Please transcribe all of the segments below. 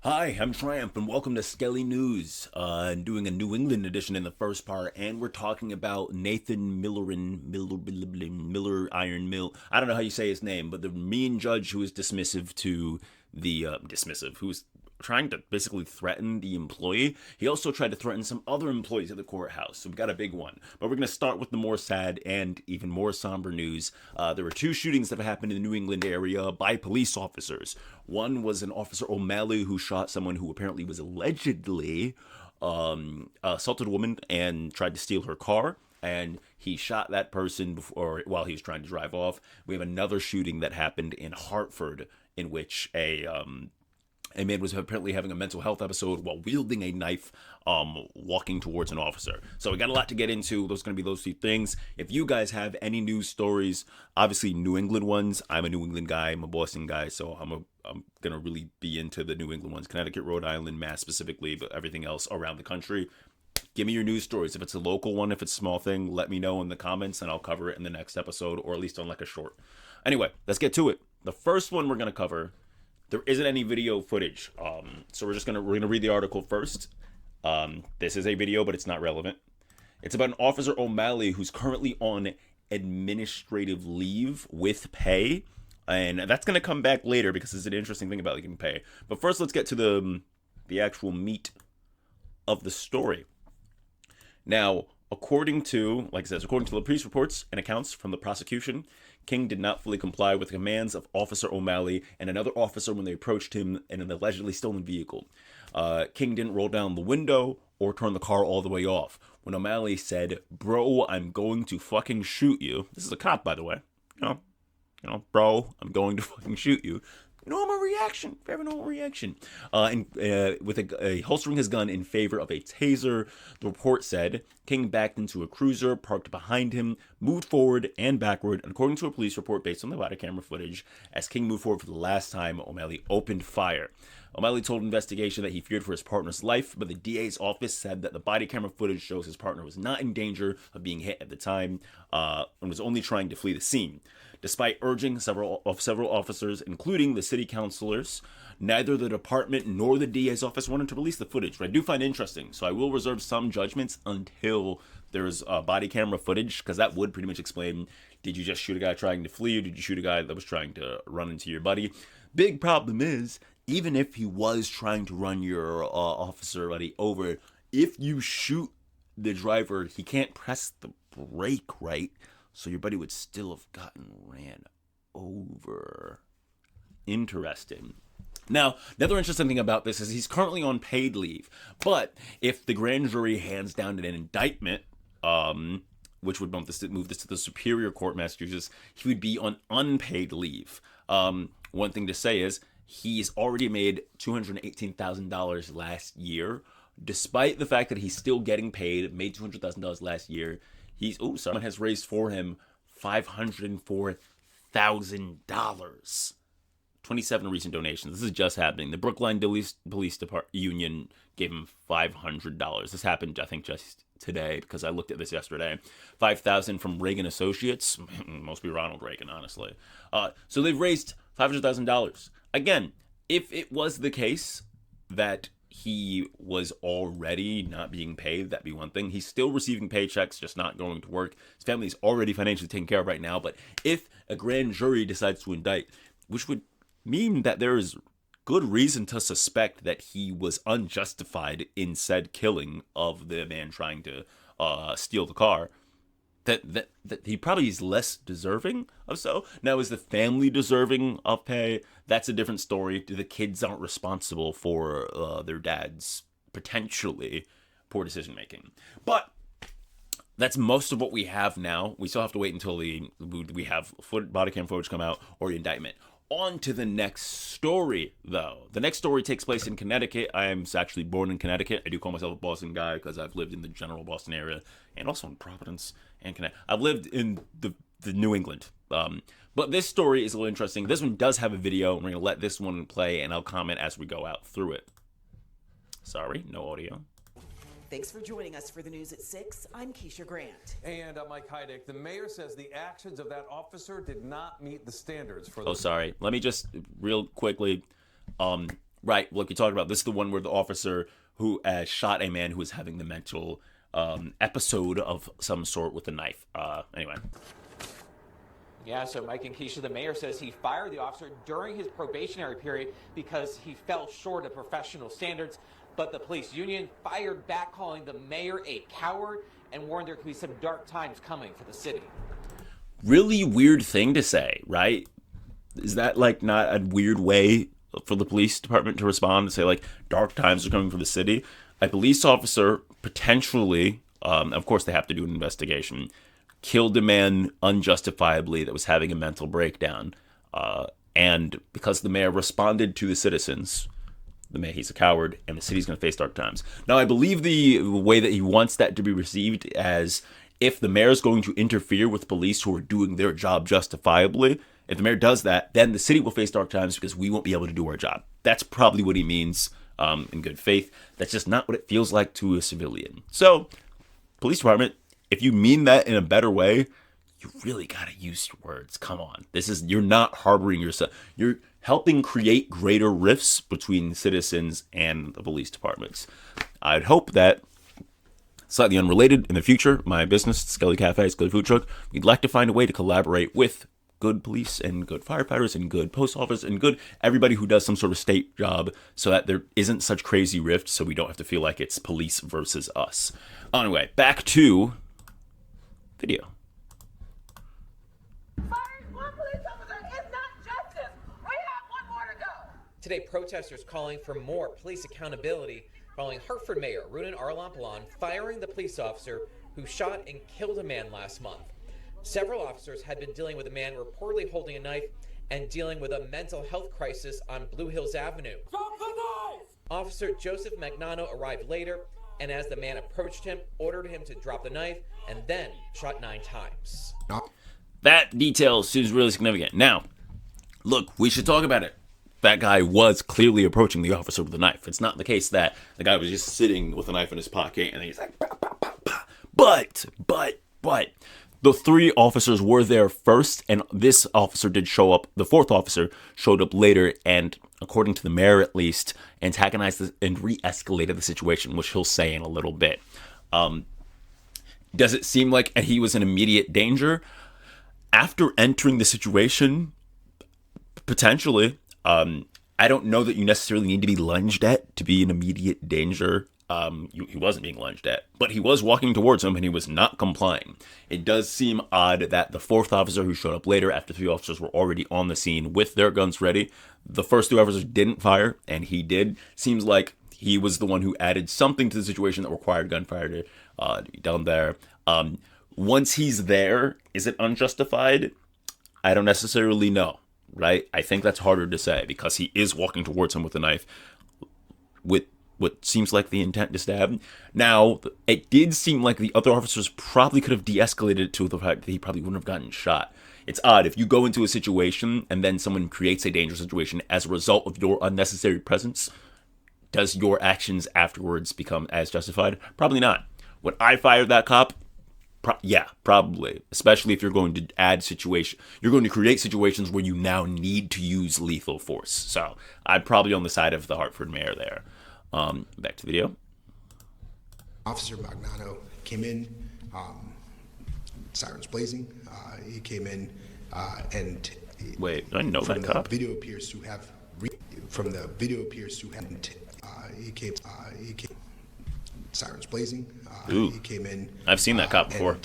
Hi, I'm Triumph, and welcome to Skelly News. I'm doing a New England edition in the first part, and we're talking about Nathan Miller Iron Mill. I don't know how you say his name, but the mean judge who was dismissive to who was trying to basically threaten the employee. He also tried to threaten some other employees at the courthouse. So we got a big one. But we're going to start with the more sad and even more somber news. There were two shootings that have happened in the New England area by police officers. One was an Officer O'Malley who shot someone who apparently was allegedly assaulted a woman and tried to steal her car. And he shot that person before while he was trying to drive off. We have another shooting that happened in Hartford in which a man was apparently having a mental health episode while wielding a knife, walking towards an officer. So we got a lot to get into. Those are going to be those two things. If you guys have any news stories, obviously New England ones, I'm a New England guy, I'm a Boston guy, so I'm going to really be into the New England ones. Connecticut, Rhode Island, Mass specifically, but everything else around the country. Give me your news stories. If it's a local one, if it's a small thing, let me know in the comments and I'll cover it in the next episode or at least on like a short. Anyway, let's get to it. The first one we're going to cover, there isn't any video footage, so we're gonna read the article first. This is a video, but it's not relevant. It's about an Officer O'Malley who's currently on administrative leave with pay, and that's gonna come back later because it's an interesting thing about getting pay. But first, let's get to the actual meat of the story. Now, according to the police reports and accounts from the prosecution, King did not fully comply with the commands of Officer O'Malley and another officer when they approached him in an allegedly stolen vehicle. King didn't roll down the window or turn the car all the way off. When O'Malley said, "Bro, I'm going to fucking shoot you." This is a cop, by the way. Bro, I'm going to fucking shoot you. Normal reaction, very normal reaction. With a holstering his gun in favor of a taser, the report said King backed into a cruiser parked behind him, moved forward and backward, and according to a police report based on the body camera footage, as King moved forward for the last time, O'Malley opened fire. O'Malley told investigation that he feared for his partner's life, but the DA's office said that the body camera footage shows his partner was not in danger of being hit at the time and was only trying to flee the scene. Despite urging several officers, including the city councilors, neither the department nor the DA's office wanted to release the footage, which I do find interesting. So I will reserve some judgments until there's body camera footage, because that would pretty much explain, did you just shoot a guy trying to flee, or did you shoot a guy that was trying to run into your buddy? Big problem is, even if he was trying to run your officer buddy over, if you shoot the driver, he can't press the brake right, so your buddy would still have gotten ran over. Interesting. Now, another interesting thing about this is he's currently on paid leave. But if the grand jury hands down an indictment, which would move this to the Superior Court, Massachusetts, he would be on unpaid leave. One thing to say is he's already made $218,000 last year. Despite the fact that he's still getting paid, made $200,000 last year, someone has raised for him $504,000. 27 recent donations. This is just happening. The Brookline Police Union gave him $500. This happened, I think, just today because I looked at this yesterday. $5,000 from Reagan Associates. Must be Ronald Reagan, honestly. So they've raised $500,000. Again, if it was the case that he was already not being paid, that'd be one thing. He's still receiving paychecks, just not going to work. His family's already financially taken care of right now. But if a grand jury decides to indict, which would mean that there is good reason to suspect that he was unjustified in said killing of the man trying to steal the car, that he probably is less deserving of so. Now, is the family deserving of pay? That's a different story. The kids aren't responsible for their dad's potentially poor decision making. But that's most of what we have now. We still have to wait until we have body cam footage come out or the indictment. On to the next story, though. The next story takes place in Connecticut. I am actually born in Connecticut. I do call myself a Boston guy because I've lived in the general Boston area and also in Providence and Connecticut. I've lived in the New England. But this story is a little interesting. This one does have a video. We're going to let this one play, and I'll comment as we go out through it. Sorry, no audio. Thanks for joining us for the news at 6. I'm Keisha Grant. And I'm Mike Heidick. The mayor says the actions of that officer did not meet the standards for Oh, sorry. Let me just real quickly. Right, like you talked about, this is the one where the officer who shot a man who was having the mental episode of some sort with a knife. Anyway. Yeah, so Mike and Keisha, the mayor says he fired the officer during his probationary period because he fell short of professional standards. But the police union fired back, calling the mayor a coward and warned there could be some dark times coming for the city. Really weird thing to say, right? Is that like not a weird way for the police department to respond, to say like dark times are coming for the city? A police officer potentially, of course they have to do an investigation, killed a man unjustifiably that was having a mental breakdown. And because the mayor responded to the citizens, the mayor, he's a coward, and the city's going to face dark times. Now, I believe the way that he wants that to be received as if the mayor is going to interfere with police who are doing their job justifiably, if the mayor does that, then the city will face dark times because we won't be able to do our job. That's probably what he means in good faith. That's just not what it feels like to a civilian. So, police department, if you mean that in a better way, you really gotta use your words. Come on. You're not harboring yourself. You're helping create greater rifts between citizens and the police departments. I'd hope that, slightly unrelated, in the future, my business, Skelly Cafe, Skelly Food Truck, we'd like to find a way to collaborate with good police and good firefighters and good post office and good everybody who does some sort of state job so that there isn't such crazy rifts so we don't have to feel like it's police versus us. Anyway, back to video. Firing one police officer is not justice. We have one more to go. Today, protesters calling for more police accountability following Hartford Mayor Runan Arlampalon firing the police officer who shot and killed a man last month. Several officers had been dealing with a man reportedly holding a knife and dealing with a mental health crisis on Blue Hills Avenue. Drop the knife! Officer Joseph Magnano arrived later, and as the man approached him, ordered him to drop the knife and then shot 9 times. That detail seems really significant. Now, look, we should talk about it. That guy was clearly approaching the officer with a knife. It's not the case that the guy was just sitting with a knife in his pocket and he's like, bah, bah, bah, bah. But, the 3 officers were there first, and this officer did show up. The 4th officer showed up later, and according to the mayor at least, antagonized and re-escalated the situation, which he'll say in a little bit. Does it seem like he was in immediate danger? After entering the situation, potentially. I don't know that you necessarily need to be lunged at to be in immediate danger. He wasn't being lunged at, but he was walking towards him and he was not complying. It does seem odd that the 4th officer who showed up later after 3 officers were already on the scene with their guns ready, the first 2 officers didn't fire and he did. Seems like he was the one who added something to the situation that required gunfire to be done there. Once he's there, is it unjustified? I don't necessarily know, right? I think that's harder to say because he is walking towards him with a knife with what seems like the intent to stab. Now, it did seem like the other officers probably could have de-escalated it to the fact that he probably wouldn't have gotten shot. It's odd. If you go into a situation and then someone creates a dangerous situation as a result of your unnecessary presence, does your actions afterwards become as justified? Probably not. Would I fire that cop? Yeah, probably. Especially if you're going to you're going to create situations where you now need to use lethal force. So I'm probably on the side of the Hartford mayor there. Back to the video. Officer Magnano came in, sirens blazing. He came in and wait, do I know that cop? Video appears to have from the video appears to have he came sirens blazing. Ooh, he came in. I've seen that cop before.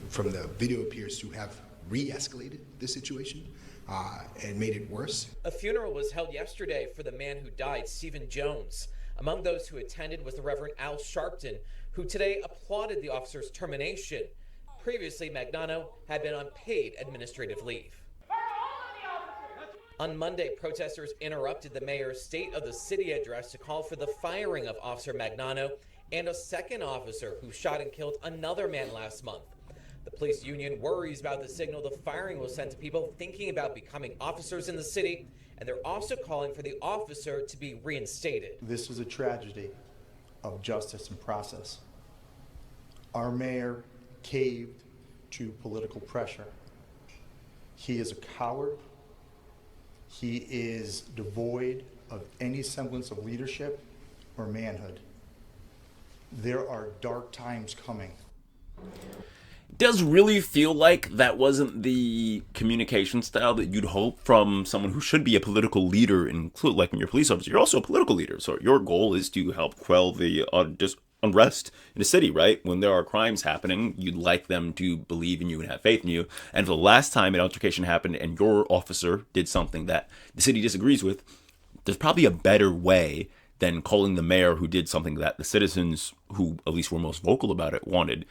From the video appears to have re-escalated the situation. And made it worse. A funeral was held yesterday for the man who died, Stephen Jones. Among those who attended was the Reverend Al Sharpton, who today applauded the officer's termination. Previously, Magnano had been on paid administrative leave. On Monday, protesters interrupted the mayor's State of the City address to call for the firing of Officer Magnano and a second officer who shot and killed another man last month. The police union worries about the signal the firing will send to people thinking about becoming officers in the city, and they're also calling for the officer to be reinstated. This is a tragedy of justice and process. Our mayor caved to political pressure. He is a coward. He is devoid of any semblance of leadership or manhood. There are dark times coming. Does really feel like that wasn't the communication style that you'd hope from someone who should be a political leader, include like when you're a police officer, you're also a political leader. So your goal is to help quell the unrest in the city, right? When there are crimes happening, you'd like them to believe in you and have faith in you. And for the last time an altercation happened and your officer did something that the city disagrees with, there's probably a better way than calling the mayor who did something that the citizens who at least were most vocal about it wanted.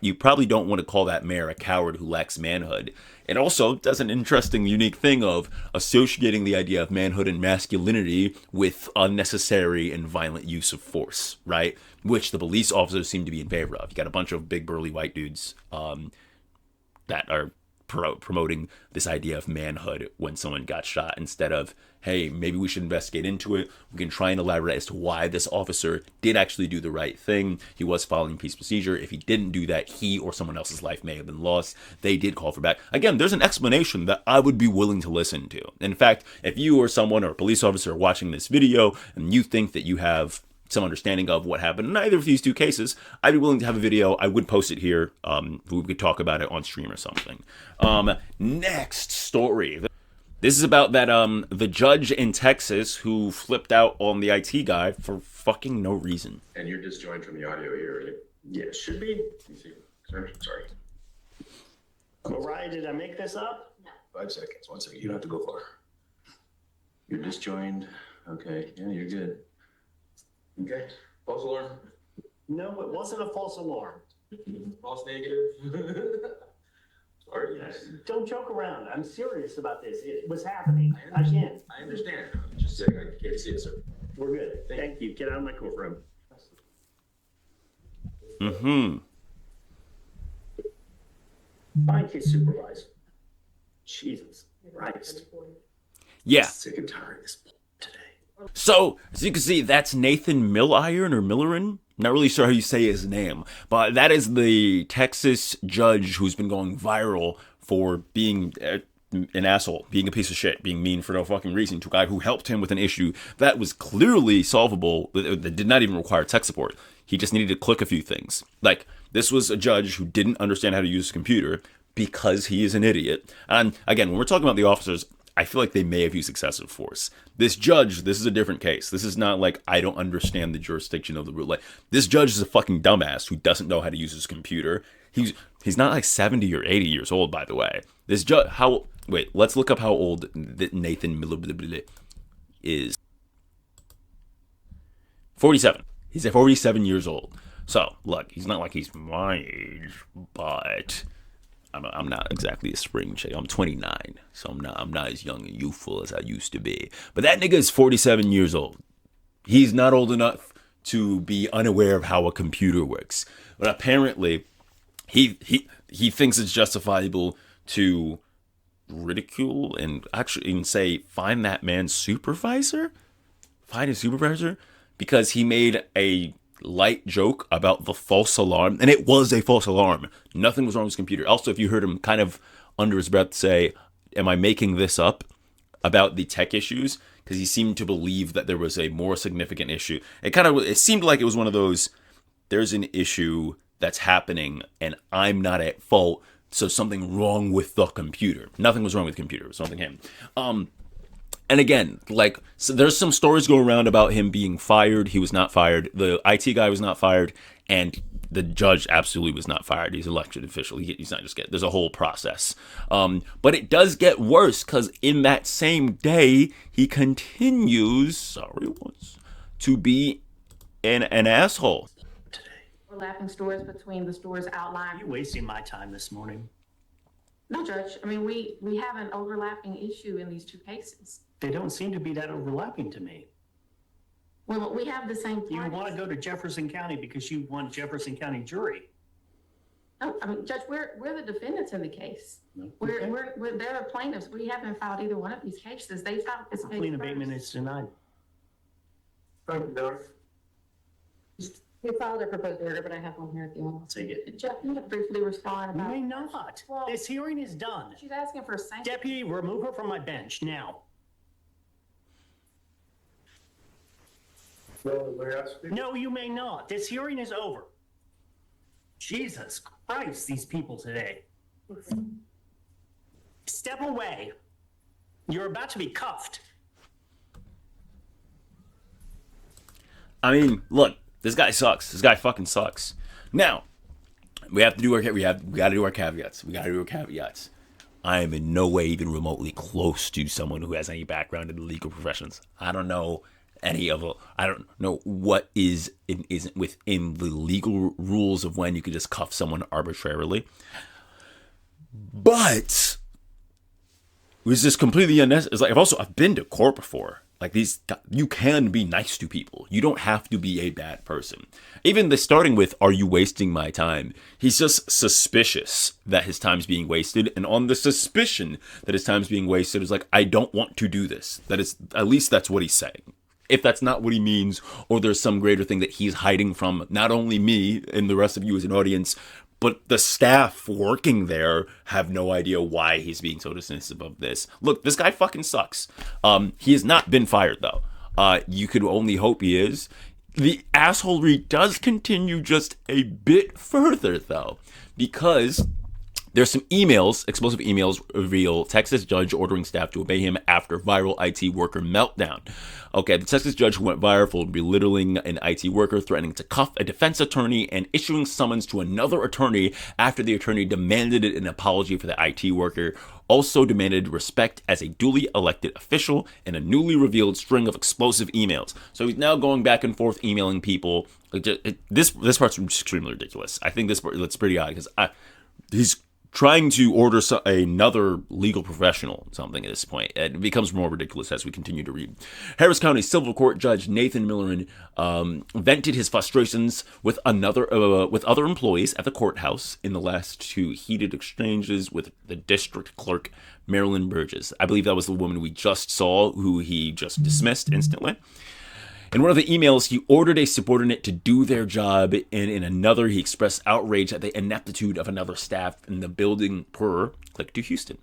You probably don't want to call that mayor a coward who lacks manhood. It also does an interesting, unique thing of associating the idea of manhood and masculinity with unnecessary and violent use of force, right? Which the police officers seem to be in favor of. You got a bunch of big burly white dudes that are promoting this idea of manhood when someone got shot, instead of, hey, maybe we should investigate into it. We can try and elaborate as to why this officer did actually do the right thing. He was following peace procedure. If he didn't do that, he or someone else's life may have been lost. They did call for back. Again, there's an explanation that I would be willing to listen to. In fact, if you or someone or a police officer are watching this video and you think that you have some understanding of what happened in either of these two cases, I'd be willing to have a video. I would post it here. We could talk about it on stream or something. Next story. This is about that the judge in Texas who flipped out on the IT guy for fucking no reason. And you're disjoined from the audio here, right? Yeah, it should be. Let me see. Sorry. Mariah, did I make this up? No. 5 seconds. 1 second. You don't have to go far. You're disjoined. Okay. Yeah, you're good. Okay. False alarm. No, it wasn't a false alarm. False negative. Sorry. Don't joke around. I'm serious about this. It was happening. Again. I understand. I'm just saying I can't see it, sir. We're good. Thank you. Get out of my courtroom. Fine, case supervisor. Jesus Christ. Yeah. Sick and tired of this today. So, as you can see, that's Nathan Milliron or Millerin. Not really sure how you say his name, but that is the Texas judge who's been going viral for being an asshole, being a piece of shit, being mean for no fucking reason to a guy who helped him with an issue that was clearly solvable, that did not even require tech support. He just needed to click a few things. Like, this was a judge who didn't understand how to use a computer because he is an idiot. And again, when we're talking about the officers, I feel like they may have used excessive force. This judge, this is a different case. This is not like, I don't understand the jurisdiction of the rule. Like, this judge is a fucking dumbass who doesn't know how to use his computer. He's not like 70 or 80 years old, by the way. This judge, let's look up how old Nathan Miller is. 47. He's 47 years old. So, look, he's not like he's my age, but I'm not exactly a spring chick. I'm 29, so I'm not as young and youthful as I used to be. But that nigga is 47 years old. He's not old enough to be unaware of how a computer works. But apparently, he thinks it's justifiable to ridicule and actually even say, find that man's supervisor? Find his supervisor? Because he made a light joke about the false alarm, and it was a false alarm. Nothing was wrong with his computer. Also, if you heard him kind of under his breath say, am I making this up about the tech issues? Because he seemed to believe that there was a more significant issue. It seemed like it was one of those, there's an issue that's happening and I'm not at fault, so something wrong with the computer. Nothing was wrong with the computer. It was something him. And again, like, so there's some stories going around about him being fired. He was not fired. The IT guy was not fired. And the judge absolutely was not fired. He's an elected official. He's not just there's a whole process. But it does get worse because in that same day, he continues, to be an asshole. Overlapping stores between the stores outlined. You're wasting my time this morning. No, Judge. I mean, we have an overlapping issue in these two cases. They don't seem to be that overlapping to me. Well, we have the same parties. You want to go to Jefferson County because you want Jefferson County jury. No, I mean, Judge, we're the defendants in the case. No. They're the plaintiffs. We haven't filed either one of these cases. They filed this case Lien first. abatement is denied. We filed a proposed order, but I have one here at the end. Take it. Jeff, you have briefly respond You about. may not. Well, This hearing is done. she's asking for a sanction. Deputy, remove her from my bench now. No, you may not. This hearing is over. Jesus Christ, these people today. Step away. You're about to be cuffed. I mean, look, this guy sucks. This guy fucking sucks. Now, we have to do our we got to do our caveats. We got to do our caveats. I am in no way even remotely close to someone who has any background in the legal professions. I don't know any of I don't know what is and isn't within the legal rules of when you can just cuff someone arbitrarily. But it was just completely unnecessary. It's like I've been to court before. Like you can be nice to people. You don't have to be a bad person. Even starting with, are you wasting my time? He's just suspicious that his time's being wasted. And on the suspicion that his time's being wasted is like, I don't want to do this. That is, at least that's what he's saying. If that's not what he means, or there's some greater thing that he's hiding from not only me and the rest of you as an audience, but the staff working there have no idea why he's being so dismissive of this. Look, this guy fucking sucks. He has not been fired, though. You could only hope he is. The assholery does continue just a bit further, though, because there's some emails, explosive emails reveal Texas judge ordering staff to obey him after viral IT worker meltdown. Okay, the Texas judge who went viral for belittling an IT worker, threatening to cuff a defense attorney, and issuing summons to another attorney after the attorney demanded an apology for the IT worker, also demanded respect as a duly elected official in a newly revealed string of explosive emails. So he's now going back and forth emailing people. This part's extremely ridiculous. I think this part, that's pretty odd because he's trying to order another legal professional something at this point. It becomes more ridiculous as we continue to read. Harris County Civil Court Judge Nathan Millerin vented his frustrations with other employees at the courthouse in the last two heated exchanges with the district clerk, Marilyn Burgess. I believe that was the woman we just saw, who he just dismissed instantly. In one of the emails, he ordered a subordinate to do their job, and in another, he expressed outrage at the ineptitude of another staff in the building per click to Houston.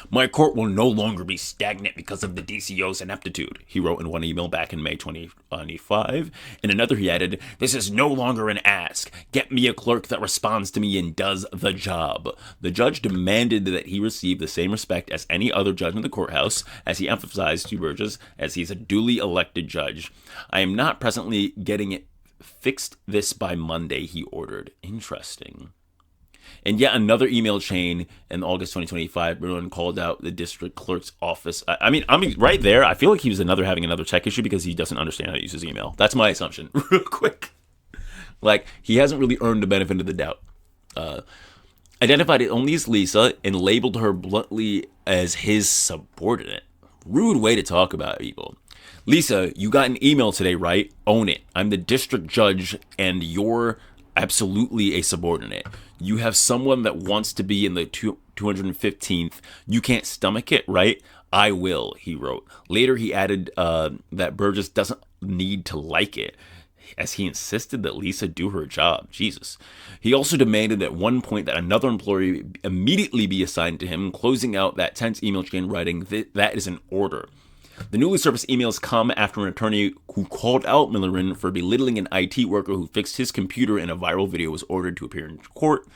My court will no longer be stagnant because of the DCO's ineptitude, he wrote in one email back in May 2025. In another, he added, this is no longer an ask. Get me a clerk that responds to me and does the job. The judge demanded that he receive the same respect as any other judge in the courthouse, as he emphasized to Burgess, as he's a duly elected judge. I am not presently getting it fixed this by Monday, he ordered. Interesting. In yet another email chain in August 2025, Merlin called out the district clerk's office. I mean, right there, I feel like he was having another tech issue because he doesn't understand how to use his email. That's my assumption. Real quick. Like, he hasn't really earned the benefit of the doubt. Identified it only as Lisa and labeled her bluntly as his subordinate. Rude way to talk about people. Lisa, you got an email today, right? Own it. I'm the district judge and you're absolutely a subordinate. You have someone that wants to be in the 215th. You can't stomach it, right? I will, he wrote. Later, he added that Burgess doesn't need to like it, as he insisted that Lisa do her job. Jesus. He also demanded at one point that another employee immediately be assigned to him, closing out that tense email chain, writing, that is an order. The newly surfaced emails come after an attorney who called out Millerin for belittling an IT worker who fixed his computer in a viral video was ordered to appear in court.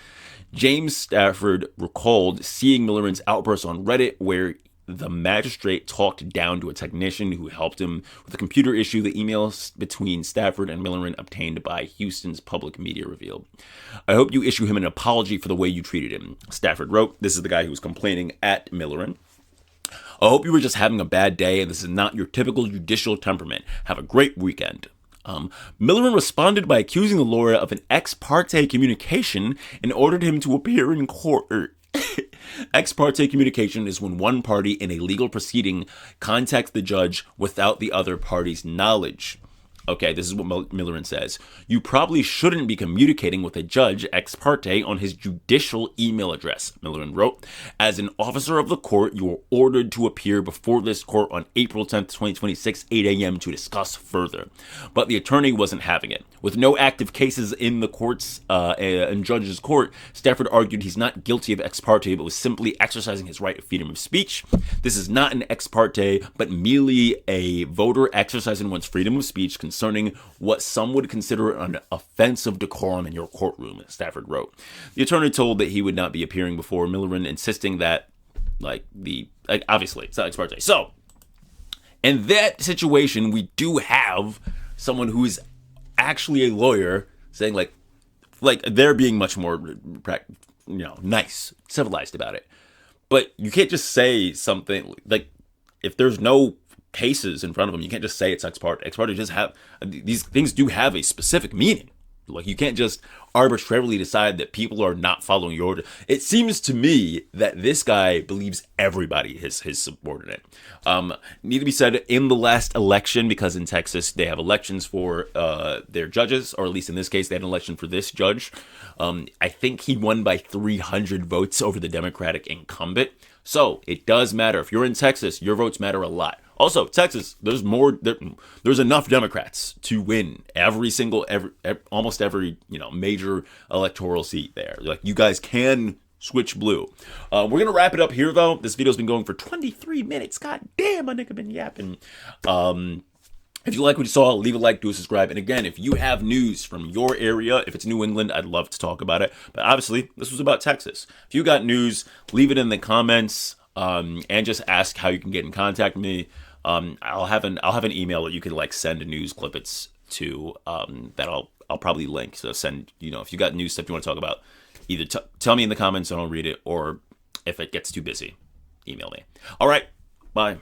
James Stafford recalled seeing Millerin's outburst on Reddit, where the magistrate talked down to a technician who helped him with a computer issue. The emails between Stafford and Millerin obtained by Houston's public media revealed. I hope you issue him an apology for the way you treated him, Stafford wrote. This is the guy who was complaining at Millerin. I hope you were just having a bad day and this is not your typical judicial temperament. Have a great weekend. Millerin responded by accusing the lawyer of an ex parte communication and ordered him to appear in court. Ex parte communication is when one party in a legal proceeding contacts the judge without the other party's knowledge. Okay, this is what Millerin says. You probably shouldn't be communicating with a judge ex parte on his judicial email address, Millerin wrote. As an officer of the court, you were ordered to appear before this court on April 10th, 2026, 8 a.m. to discuss further. But the attorney wasn't having it. With no active cases in the courts and judge's court, Stafford argued he's not guilty of ex parte, but was simply exercising his right of freedom of speech. This is not an ex parte, but merely a voter exercising one's freedom of speech concerning what some would consider an offense of decorum in your courtroom, Stafford wrote. The attorney told that he would not be appearing before Milliren, insisting that, obviously, it's not ex parte. So, in that situation, we do have someone who is actually a lawyer saying, like they're being much more, nice, civilized about it. But you can't just say something, like, if there's no cases in front of them, you can't just say it's ex parte. Ex parte just have, these things do have a specific meaning. Like, you can't just arbitrarily decide that people are not following your order. It seems to me that this guy believes everybody is his subordinate. Need to be said, in the last election, because in Texas they have elections for their judges, or at least in this case they had an election for this judge. I think he won by 300 votes over the Democratic incumbent. So it does matter. If you're in Texas, your votes matter a lot. Also, Texas, there's enough Democrats to win almost every major electoral seat there. Like, you guys can switch blue. We're gonna wrap it up here though. This video's been going for 23 minutes. God damn, my nigga been yapping. If you like what you saw, leave a like, do a subscribe. And again, if you have news from your area, if it's New England, I'd love to talk about it. But obviously, this was about Texas. If you got news, leave it in the comments, and just ask how you can get in contact with me. I'll have an email that you can send news clippets to, that I'll probably link. So send, if you got news stuff you want to talk about, either tell me in the comments and I'll read it, or if it gets too busy, email me. All right, bye.